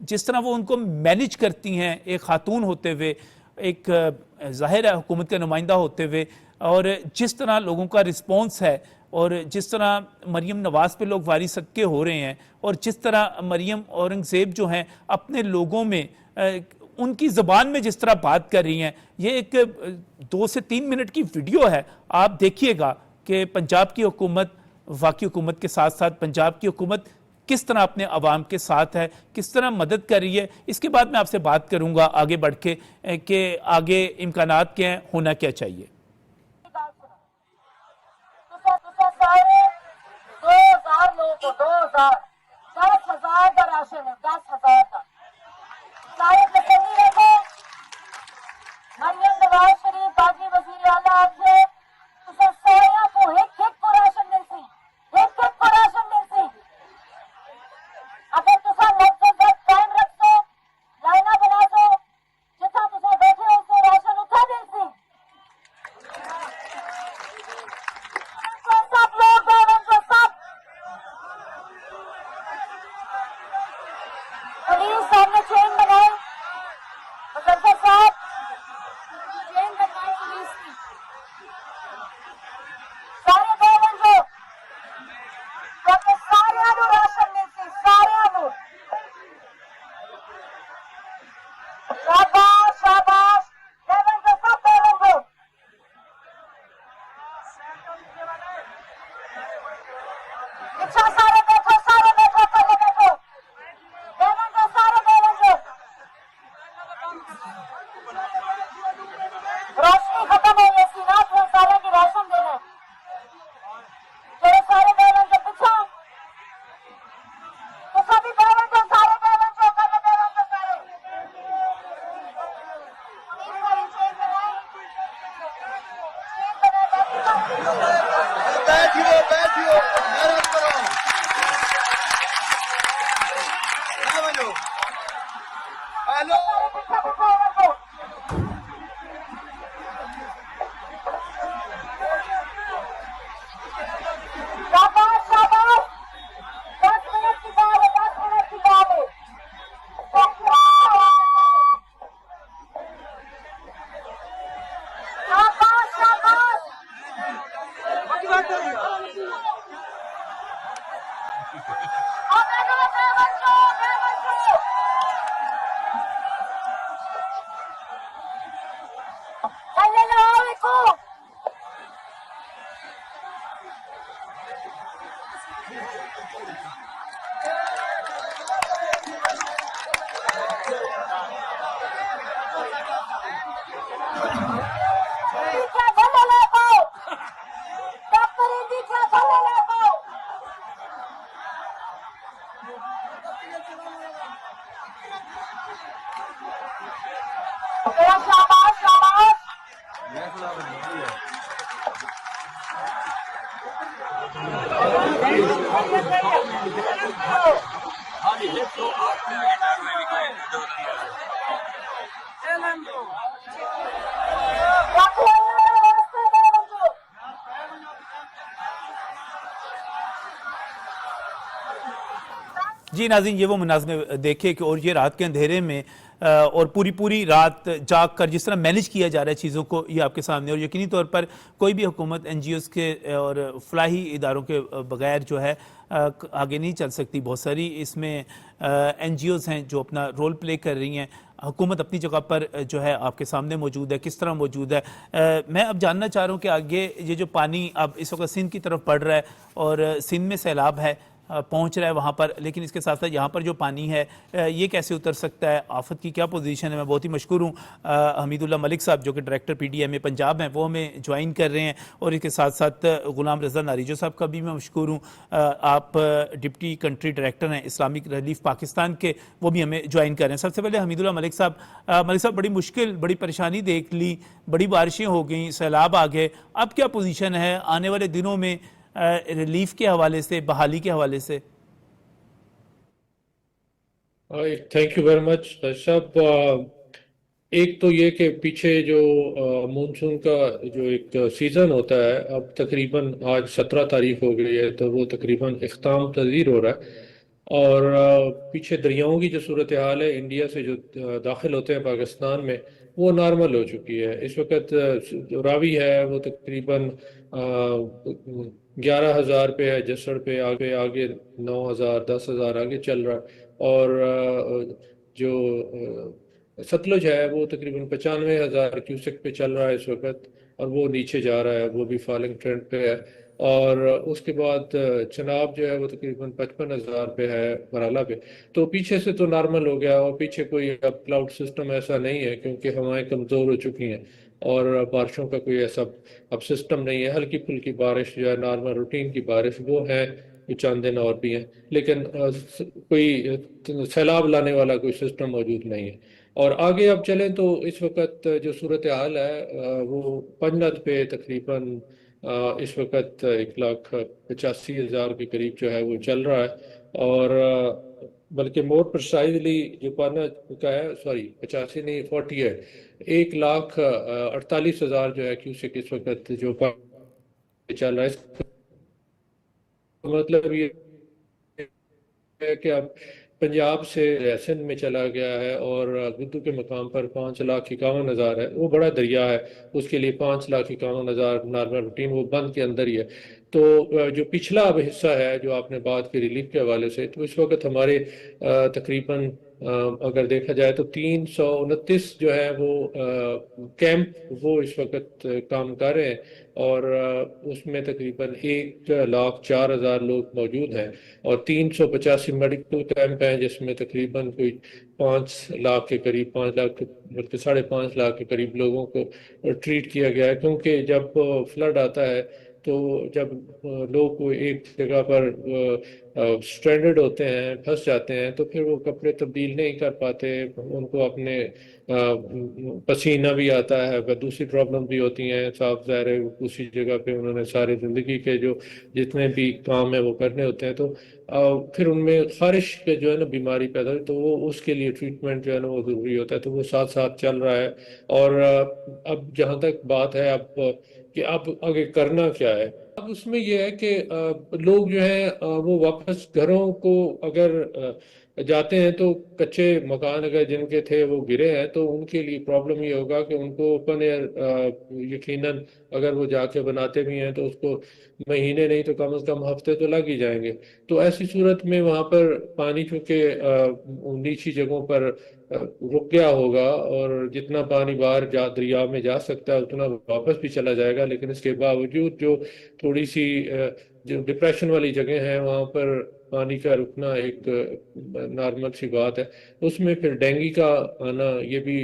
جس طرح وہ ان کو مینج کرتی ہیں ایک خاتون ہوتے ہوئے, ایک ظاہر ہے حکومت کا نمائندہ ہوتے ہوئے, اور جس طرح لوگوں کا رسپانس ہے, اور جس طرح مریم نواز پہ لوگ واری صدقے ہو رہے ہیں, اور جس طرح مریم اورنگزیب جو ہیں اپنے لوگوں میں ان کی زبان میں جس طرح بات کر رہی ہیں, یہ ایک 2 سے 3 منٹ کی ویڈیو ہے, آپ دیکھیے گا کہ پنجاب کی حکومت, وفاقی حکومت کے ساتھ ساتھ پنجاب کی حکومت کس طرح اپنے عوام کے ساتھ ہے, کس طرح مدد کر رہی ہے. اس کے بعد میں آپ سے بات کروں گا آگے بڑھ کے کہ آگے امکانات کیا ہیں, ہونا کیا چاہیے. سارے 2000 لوگوں کو 2000 10,000 کا راشن ہے, 10,000 کا. سارے تسلی رکھو, مریم نواز شریف باقی وزیر اعلیٰ آپ سے اسے سارے کو ایک کو راشن مل سی, ایک کو راشن مل سی. اگر تصا نقص قائم رکھ دو, لائنہ بنا دو, جتنا تصا بیٹھے ہو سے راشن اٹھا مل سی. سب لوگ سب پولیس صاحب نے چین بنائی, مدرسہ صاحب چین بنائی پولیس کی. سارے گورنمنٹ کو تاکہ سارے راشن ملتے, سارے شاباش شاباش. گورنمنٹ کو سب گورنمنٹ کو اچھا سارے بیٹھو پہلے بیٹھو. گورنمنٹ کو سارے گورنمنٹ کو روشنی ختم ہو گئی سی, رات میں سارے کی راشن دینا. چلو سارے گورنمنٹ کو پوچھو تو سبھی گورنمنٹ کو سارے گورنمنٹ کو پہلے گورنمنٹ کو سارے بیٹھیو محنت کرو. ہیلو شاباش شاباش. 10 منٹ کی بات ہے, 10 منٹ کی بات ہے. شاباش شاباش. شاباش شاباش. جی ناظرین, یہ وہ مناظر دیکھے کہ اور یہ رات کے اندھیرے میں اور پوری رات جاگ کر جس طرح مینج کیا جا رہا ہے چیزوں کو, یہ آپ کے سامنے. اور یقینی طور پر کوئی بھی حکومت این جی اوز کے اور فلاحی اداروں کے بغیر جو ہے آگے نہیں چل سکتی. بہت ساری اس میں این جی اوز ہیں جو اپنا رول پلے کر رہی ہیں. حکومت اپنی جگہ پر جو ہے آپ کے سامنے موجود ہے, کس طرح موجود ہے. میں اب جاننا چاہ رہا ہوں کہ آگے یہ جو پانی اب اس وقت سندھ کی طرف بڑھ رہا ہے اور سندھ میں سیلاب ہے, پہنچ رہا ہے وہاں پر, لیکن اس کے ساتھ ساتھ یہاں پر جو پانی ہے یہ کیسے اتر سکتا ہے, آفت کی کیا پوزیشن ہے. میں بہت ہی مشکور ہوں حمید اللہ ملک صاحب جو کہ ڈائریکٹر پی ڈی ایم اے پنجاب ہیں, وہ ہمیں جوائن کر رہے ہیں, اور اس کے ساتھ ساتھ غلام رضا ناریجو صاحب کا بھی میں مشکور ہوں, آپ ڈپٹی کنٹری ڈائریکٹر ہیں اسلامک ریلیف پاکستان کے, وہ بھی ہمیں جوائن کر رہے ہیں. سب سے پہلے حمید اللہ ملک صاحب, بڑی مشکل, بڑی پریشانی دیکھ لی, بڑی بارشیں ہو گئیں, سیلاب آ گئے, اب کیا پوزیشن ہے آنے والے دنوں میں ریلیف کے حوالے سے, بحالی کے حوالے سے؟ تھینک یو ویری مچ صاحب. ایک تو یہ کہ پیچھے جو مونسون کا جو ایک سیزن ہوتا ہے, اب تقریباً آج 17 تاریخ ہو گئی ہے, تو وہ تقریباً اختتام پذیر ہو رہا ہے. اور پیچھے دریاؤں کی جو صورتحال ہے انڈیا سے جو داخل ہوتے ہیں پاکستان میں وہ نارمل ہو چکی ہے اس وقت. جو راوی ہے وہ تقریباً 11,000 پہ ہے، جسڑ پہ آگے 9,000 10,000 آگے چل رہا ہے، اور جو ستلج ہے وہ تقریباً 95,000 کیوسک پہ چل رہا ہے اس وقت، اور وہ نیچے جا رہا ہے، وہ بھی فالنگ ٹرینڈ پہ ہے. اور اس کے بعد چناب جو ہے وہ تقریباً 55,000 پہ ہے مرحلہ پہ. تو پیچھے سے تو نارمل ہو گیا، اور پیچھے کوئی اب کلاؤڈ سسٹم ایسا نہیں ہے کیونکہ ہوائیں کمزور ہو چکی ہیں اور بارشوں کا کوئی ایسا اب سسٹم نہیں ہے. ہلکی پھلکی بارش جو ہے نارمل روٹین کی بارش وہ ہے، چند دن اور بھی ہیں، لیکن کوئی سیلاب لانے والا کوئی سسٹم موجود نہیں ہے. اور آگے اب چلیں تو اس وقت جو صورتحال ہے وہ پنجند پہ تقریباً اس وقت 1,85,000 کے قریب جو ہے وہ چل رہا ہے. اور بلکہ مور پرسائزلی جو پانچ کا ہے، سوری 85 نہیں 40 ہے، 1,48,000 جو ہے کیوسک اس وقت جو چل رہا ہے. اس کا مطلب یہ ہے کہ اب پنجاب سے سندھ میں چلا گیا ہے، اور گدو کے مقام پر 5,51,000 ہے. وہ بڑا دریا ہے، اس کے لیے 5,51,000 نارمل روٹین وہ بند کے اندر ہی ہے. تو جو پچھلا اب حصہ ہے جو آپ نے بات کی ریلیف کے حوالے سے، تو اس وقت ہمارے تقریباً اگر دیکھا جائے تو 329 جو ہے وہ کیمپ وہ اس وقت کام کر رہے ہیں، اور اس میں تقریباً 1,04,000 لوگ موجود ہیں، اور 385 میڈیکل کیمپ ہیں جس میں تقریباً کوئی 5 لاکھ کے قریب، 5 لاکھ بلکہ 5.5 لاکھ کے قریب لوگوں کو ٹریٹ کیا گیا ہے. کیونکہ جب فلڈ آتا ہے تو جب لوگ ایک جگہ پر سٹرینڈڈ ہوتے ہیں، پھنس جاتے ہیں، تو پھر وہ کپڑے تبدیل نہیں کر پاتے، ان کو اپنے پسینہ بھی آتا ہے، دوسری پرابلم بھی ہوتی ہیں. صاف ظاہر ہے اسی جگہ پہ انہوں نے ساری زندگی کے جو جتنے بھی کام ہیں وہ کرنے ہوتے ہیں، تو پھر ان میں خارش کے جو ہے نا بیماری پیدا ہوئی، تو وہ اس کے لیے ٹریٹمنٹ جو ہے نا وہ ضروری ہوتا ہے. تو وہ ساتھ ساتھ چل رہا ہے. اور اب جہاں تک بات ہے اب کہ اب آگے کرنا کیا ہے، اب اس میں یہ ہے کہ لوگ جو ہیں وہ واپس گھروں کو اگر جاتے ہیں تو کچے مکان اگر جن کے تھے وہ گرے ہیں تو ان کے لیے پرابلم یہ ہوگا کہ ان کو اوپن ایئر یقیناً اگر وہ جا کے بناتے بھی ہیں تو اس کو مہینے نہیں تو کم از کم ہفتے تو لگ ہی جائیں گے. تو ایسی صورت میں وہاں پر پانی چونکہ نیچی جگہوں پر رک گیا ہوگا، اور جتنا پانی باہر دریا میں جا سکتا ہے اتنا واپس بھی چلا جائے گا. لیکن اس کے باوجود جو تھوڑی سی جو ڈپریشن والی جگہ ہیں وہاں پر پانی کا رکنا ایک نارمل سی بات ہے. اس میں پھر ڈینگی کا آنا یہ بھی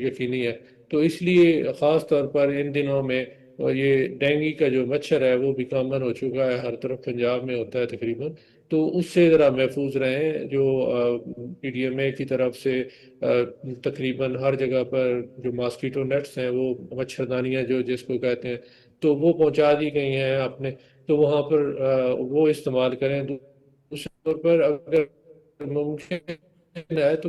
یقینی ہے. تو اس لیے خاص طور پر ان دنوں میں یہ ڈینگی کا جو مچھر ہے وہ بھی کامن ہو چکا ہے، ہر طرف پنجاب میں ہوتا ہے تقریباً. تو اس سے ذرا محفوظ رہیں. جو پی ڈی ایم اے کی طرف سے تقریباً ہر جگہ پر جو ماسکیٹو نیٹس ہیں وہ مچھردانیاں جو جس کو کہتے ہیں تو وہ پہنچا دی گئی ہیں اپنے، تو وہاں پر وہ استعمال کریں. دوسرے طور پر اگر ممکن ہے تو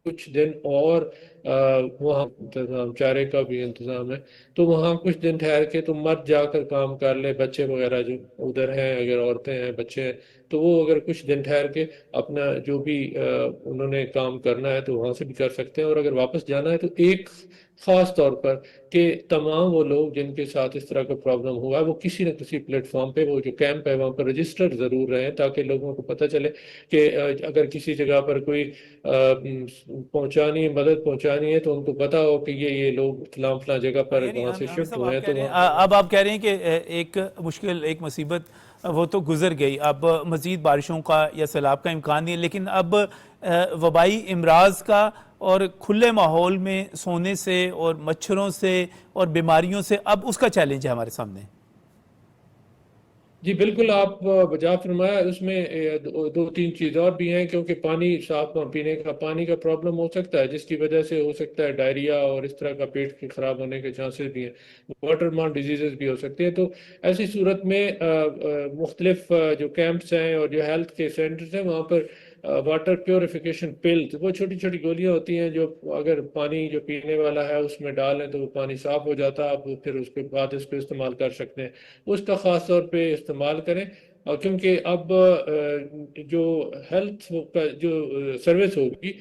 کچھ دن اور وہاں انتظام چارے کا بھی انتظام ہے، تو وہاں کچھ دن ٹھہر کے تو مت جا کر کام کر لے. بچے وغیرہ جو ادھر ہیں، اگر عورتیں ہیں بچے ہیں تو وہ اگر کچھ دن ٹھہر کے اپنا جو بھی انہوں نے کام کرنا ہے تو وہاں سے بھی کر سکتے ہیں. اور اگر واپس جانا ہے تو ایک خاص طور پر کہ تمام وہ لوگ جن کے ساتھ اس طرح کا پرابلم ہوا ہے وہ کسی نہ کسی پلیٹ فارم پہ وہ جو کیمپ ہے وہاں پر رجسٹر ضرور رہیں، تاکہ لوگوں کو پتہ چلے کہ اگر کسی جگہ پر کوئی مدد پہنچانی ہے تو ان کو پتا ہو کہ یہ لوگ فلاں جگہ پر وہاں سے شفٹ ہوئے ہیں. تو اب آپ کہہ رہے ہیں کہ ایک مشکل ایک مصیبت وہ تو گزر گئی، اب مزید بارشوں کا یا سیلاب کا امکان نہیں ہے، لیکن اب وبائی امراض کا اور کھلے ماحول میں سونے سے اور مچھروں سے اور بیماریوں سے اب اس کا چیلنج ہے ہمارے سامنے. جی بالکل، آپ بجا فرمایا. اس میں 2-3 چیزیں اور بھی ہیں، کیونکہ پانی صاف پینے کا پانی کا پرابلم ہو سکتا ہے جس کی وجہ سے ہو سکتا ہے ڈائریا اور اس طرح کا پیٹ کے خراب ہونے کے چانسز بھی ہیں. واٹر مان ڈیزیزز بھی ہو سکتے ہیں. تو ایسی صورت میں مختلف جو کیمپس ہیں اور جو ہیلتھ کے سینٹرز ہیں وہاں پر واٹر پیوریفیکیشن پلز، وہ چھوٹی چھوٹی گولیاں ہوتی ہیں جو اگر پانی جو پینے والا ہے اس میں ڈالیں تو وہ پانی صاف ہو جاتا ہے. آپ پھر اس کے بعد اس کو استعمال کر سکتے ہیں. اس کا خاص طور پہ استعمال کریں. اور کیونکہ اب جو ہیلتھ کا جو سروس ہوگی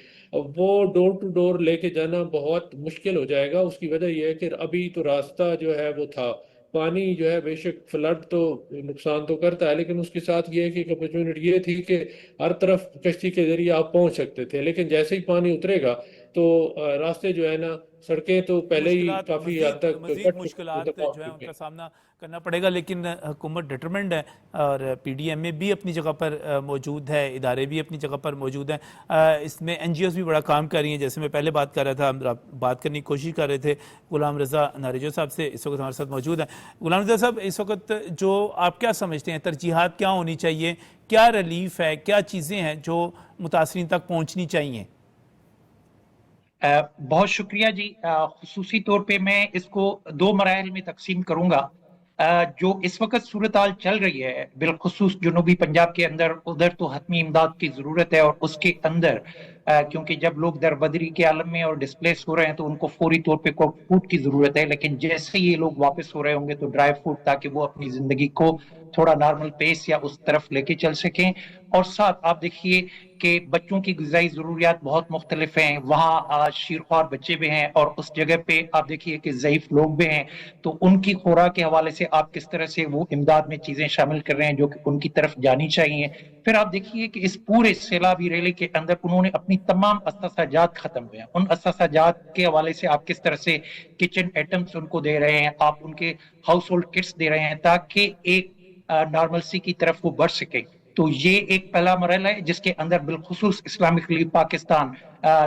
وہ ڈور ٹو ڈور لے کے جانا بہت مشکل ہو جائے گا. اس کی وجہ یہ ہے کہ ابھی تو راستہ جو ہے وہ تھا، پانی جو ہے بے شک فلڈ تو نقصان تو کرتا ہے، لیکن اس کے ساتھ یہ ہے کہ ایک اپرچونٹی یہ تھی کہ ہر طرف کشتی کے ذریعے آپ پہنچ سکتے تھے. لیکن جیسے ہی پانی اترے گا تو راستے جو ہے نا، سڑکیں تو پہلے ہی کافی حد تک مزید مشکلات جو ہیں ان کا سامنا کرنا پڑے گا، لیکن حکومت ڈٹرمنڈ ہے اور پی ڈی ایم اے بھی اپنی جگہ پر موجود ہے، ادارے بھی اپنی جگہ پر موجود ہیں. اس میں این جی اوز بھی بڑا کام کر رہی ہیں. جیسے میں پہلے بات کر رہا تھا، ہم بات کرنے کی کوشش کر رہے تھے غلام رضا ناریجو صاحب سے، اس وقت ہمارے ساتھ موجود ہیں. غلام رضا صاحب، اس وقت جو آپ کیا سمجھتے ہیں ترجیحات کیا ہونی چاہیے، کیا ریلیف ہے، کیا چیزیں ہیں جو متاثرین تک پہنچنی چاہیے؟ بہت شکریہ جی. خصوصی طور پہ میں اس کو 2 مراحل میں تقسیم کروں گا. جو اس وقت صورتحال چل رہی ہے بالخصوص جنوبی پنجاب کے اندر، ادھر تو حتمی امداد کی ضرورت ہے، اور اس کے اندر کیونکہ جب لوگ دربدری کے عالم میں اور ڈسپلیس ہو رہے ہیں تو ان کو فوری طور پہ فوڈ کی ضرورت ہے. لیکن جیسے یہ لوگ واپس ہو رہے ہوں گے تو ڈرائی فوڈ، تاکہ وہ اپنی زندگی کو تھوڑا نارمل پیس یا اس طرف لے کے چل سکیں. اور ساتھ آپ دیکھیے کہ بچوں کی غذائی ضروریات بہت مختلف ہیں. وہاں شیرخوار بچے بھی ہیں، اور اس جگہ پہ آپ دیکھیے کہ ضعیف لوگ بھی ہیں. تو ان کی خوراک کے حوالے سے آپ کس طرح سے وہ امداد میں چیزیں شامل کر رہے ہیں جو کہ ان کی طرف جانی چاہیے. پھر آپ دیکھیے کہ اس پورے سیلابی ریلی کے اندر انہوں نے اپنی تمام اساساجات ختم ہوئے ہیں. ان اساساجات کے حوالے سے آپ کس طرح سے کچن آئٹمس ان کو دے رہے ہیں، آپ ان کے ہاؤس ہولڈ کٹس دے رہے ہیں تاکہ ایک نارملسی کی طرف وہ بڑھ سکے. تو یہ ایک پہلا مرحلہ ہے جس کے اندر بالخصوص اسلامک لیگ پاکستان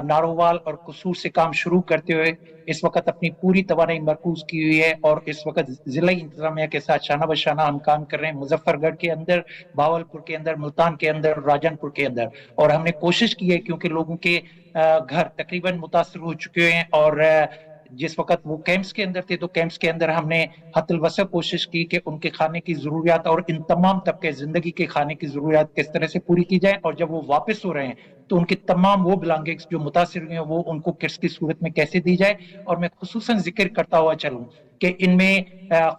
نارووال اور قصور سے کام شروع کرتے ہوئے اس وقت اپنی پوری توانائی مرکوز کی ہوئی ہے، اور اس وقت ضلعی انتظامیہ کے ساتھ شانہ بشانہ ہم کام کر رہے ہیں، مظفر گڑھ کے اندر، بھاولپور کے اندر، ملتان کے اندر، راجن پور کے اندر. اور ہم نے کوشش کی ہے کیونکہ لوگوں کے گھر تقریباً متاثر ہو چکے ہیں، اور جس وقت وہ کیمپس کے اندر تھے تو کیمپس کے اندر ہم نے حد الوسع کوشش کی کہ ان کے کھانے کی ضروریات اور ان تمام طبقے زندگی کے کھانے کی ضروریات کس طرح سے پوری کی جائیں، اور جب وہ واپس ہو رہے ہیں تو ان کے تمام وہ بلانگنگز جو متاثر ہوئے ہیں وہ ان کو کٹس کی صورت میں کیسے دی جائے. اور میں خصوصاً ذکر کرتا ہوا چلوں کہ ان میں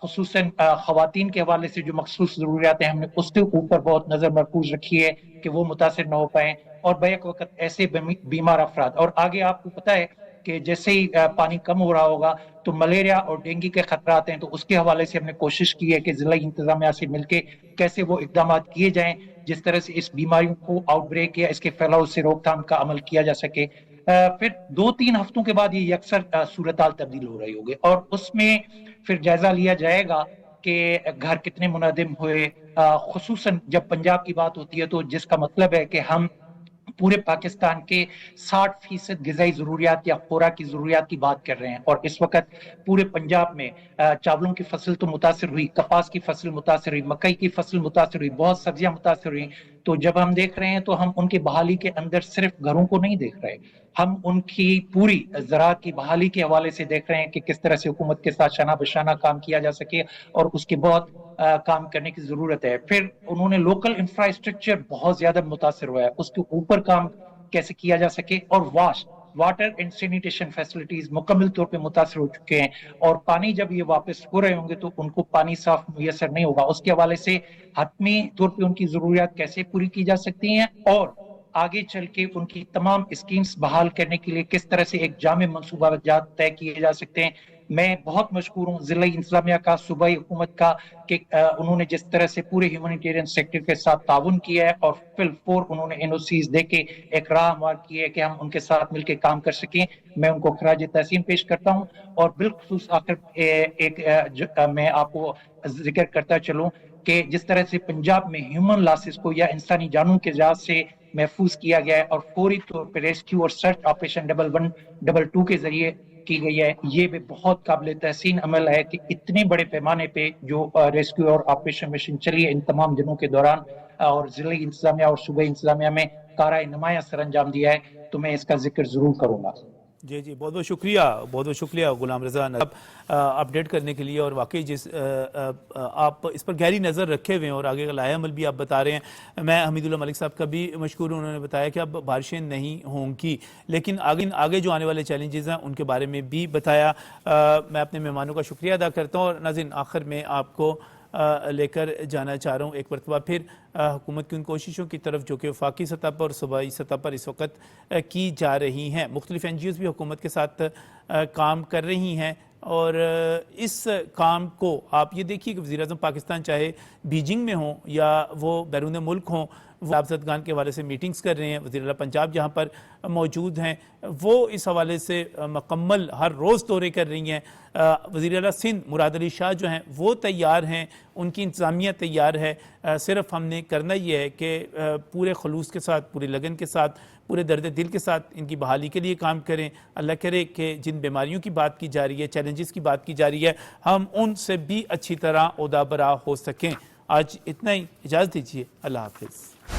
خصوصاً خواتین کے حوالے سے جو مخصوص ضروریات ہیں ہم نے اس کے اوپر بہت نظر مرکوز رکھی ہے کہ وہ متاثر نہ ہو پائیں، اور بیک وقت ایسے بیمار افراد. اور آگے آپ کو پتہ ہے کہ جیسے ہی پانی کم ہو رہا ہوگا تو ملیریا اور ڈینگی کے خطرات ہیں، تو اس کے حوالے سے ہم نے کوشش کی ہے کہ ضلعی انتظامیہ سے مل کے کیسے وہ اقدامات کیے جائیں جس طرح سے اس بیماریوں کو آؤٹ بریک یا اس کے پھیلاؤ سے روک تھام کا عمل کیا جا سکے. پھر 2-3 ہفتوں کے بعد یہ یکسر صورتحال تبدیل ہو رہی ہوگی، اور اس میں پھر جائزہ لیا جائے گا کہ گھر کتنے منہدم ہوئے. خصوصاً جب پنجاب کی بات ہوتی ہے تو جس کا مطلب ہے کہ ہم پورے پاکستان کے 60% غذائی ضروریات یا خوراک کی ضروریات کی بات کر رہے ہیں، اور اس وقت پورے پنجاب میں چاولوں کی فصل تو متاثر ہوئی، کپاس کی فصل متاثر ہوئی، مکئی کی فصل متاثر ہوئی، بہت سبزیاں متاثر ہوئی. تو جب ہم دیکھ رہے ہیں تو ہم ان کی بحالی کے اندر صرف گھروں کو نہیں دیکھ رہے، ہم ان کی پوری زراعت کی بحالی کے حوالے سے دیکھ رہے ہیں کہ کس طرح سے حکومت کے ساتھ شانہ بشانہ کام کیا جا سکے، اور اس کے بہت کام کرنے کی ضرورت ہے. پھر انہوں نے لوکل انفراسٹرکچر بہت زیادہ متاثر ہوا ہے، اس کے اوپر کام کیسے کیا جا سکے، اور واٹر اینڈ سینیٹیشن فیسلٹیز مکمل طور پہ متاثر ہو چکے ہیں، اور پانی جب یہ واپس ہو رہے ہوں گے تو ان کو پانی صاف میسر نہیں ہوگا. اس کے حوالے سے حتمی طور پہ ان کی ضروریات کیسے پوری کی جا سکتی ہیں، اور آگے چل کے ان کی تمام اسکیمز بحال کرنے کے لیے کس طرح سے ایک جامع منصوبہ جات طے کیے جا سکتے ہیں. میں بہت مشکور ہوں ضلعی انتظامیہ کا، صوبائی حکومت کا، کہ انہوں نے جس طرح سے پورے ہیومینیٹیرین سیکٹر کے ساتھ تعاون کیا ہے، اور فل انہوں نے NOCs دے کے ایک راہ ہموار کی ہے کہ ہم ان کے ساتھ مل کے کام کر سکیں. میں ان کو خراج تحسین پیش کرتا ہوں. اور بالخصوص آخر ایک میں آپ کو ذکر کرتا چلوں کہ جس طرح سے پنجاب میں ہیومن لاسز کو یا انسانی جانوں کے لحاظ سے محفوظ کیا گیا ہے، اور فوری طور پہ ریسکیو اور سرچ آپریشن 1122 کے ذریعے کی گئی ہے، یہ بھی بہت قابل تحسین عمل ہے کہ اتنے بڑے پیمانے پہ جو ریسکیو اور آپریشن مشین چلی ہے ان تمام دنوں کے دوران، اور ضلعی انتظامیہ اور صوبائی انتظامیہ میں کارۂ نمایاں سر انجام دیا ہے. تو میں اس کا ذکر ضرور کروں گا. جی بہت بہت شکریہ غلام رضا اپڈیٹ کرنے کے لیے. اور واقعی جس آپ اس پر گہری نظر رکھے ہوئے ہیں اور آگے کا لائحہ عمل بھی آپ بتا رہے ہیں. میں حمید اللہ ملک صاحب کا بھی مشکور ہوں، انہوں نے بتایا کہ اب بارشیں نہیں ہوں گی، لیکن آگے جو آنے والے چیلنجز ہیں ان کے بارے میں بھی بتایا. میں اپنے مہمانوں کا شکریہ ادا کرتا ہوں. اور ناظرین، آخر میں آپ کو لے کر جانا چاہ رہا ہوں ایک مرتبہ پھر حکومت کی ان کوششوں کی طرف جو کہ وفاقی سطح پر اور صوبائی سطح پر اس وقت کی جا رہی ہیں. مختلف NGOs بھی حکومت کے ساتھ کام کر رہی ہیں اور اس کام کو آپ یہ دیکھیے کہ وزیر اعظم پاکستان چاہے بیجنگ میں ہوں یا وہ بیرون ملک ہوں وہ نامزدگان کے حوالے سے میٹنگز کر رہے ہیں. وزیر اعلیٰ پنجاب جہاں پر موجود ہیں وہ اس حوالے سے مکمل ہر روز دورے کر رہی ہیں. وزیر اعلیٰ سندھ مراد علی شاہ جو ہیں وہ تیار ہیں, ان کی انتظامیہ تیار ہے. صرف ہم نے کرنا یہ ہے کہ پورے خلوص کے ساتھ, پورے لگن کے ساتھ, پورے درد دل کے ساتھ ان کی بحالی کے لیے کام کریں. اللہ کرے کہ جن بیماریوں کی بات کی جا رہی ہے, چیلنجز کی بات کی جا رہی ہے, ہم ان سے بھی اچھی طرح عہدہ برا ہو سکیں. آج اتنا ہی, اجازت دیجیے, اللہ حافظ.